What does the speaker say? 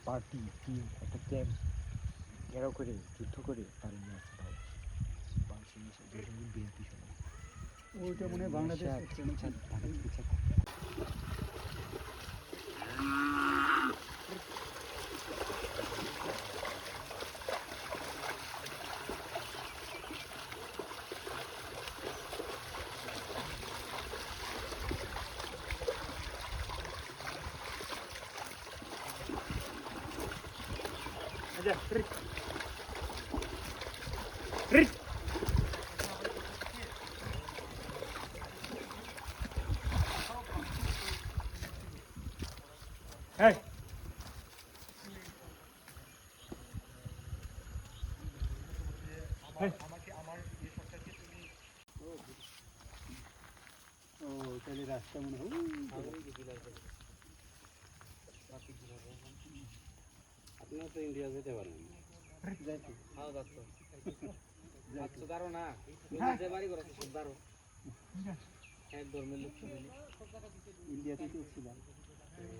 party team একটা camp ঘেরাও করে যুদ্ধ করে তারা নিয়ে আসতে পারে বাংলাদেশের বিএনপি সময় ওইটা মনে হয় Bangladesh aja Rick Rick hey আমাকে আমার এই সরকারকে তুমি ও তাহলে রাস্তা মনে হয় আপনিও তো ইন্ডিয়া যেতে পারেন যাইতে খাওয়া যাচ্ছে যাচ্ছ দাঁড়ো না যে বাড়ি করেছে সব দাঁড়ো এক ধর্মের লোক ইন্ডিয়াতে ছিলাম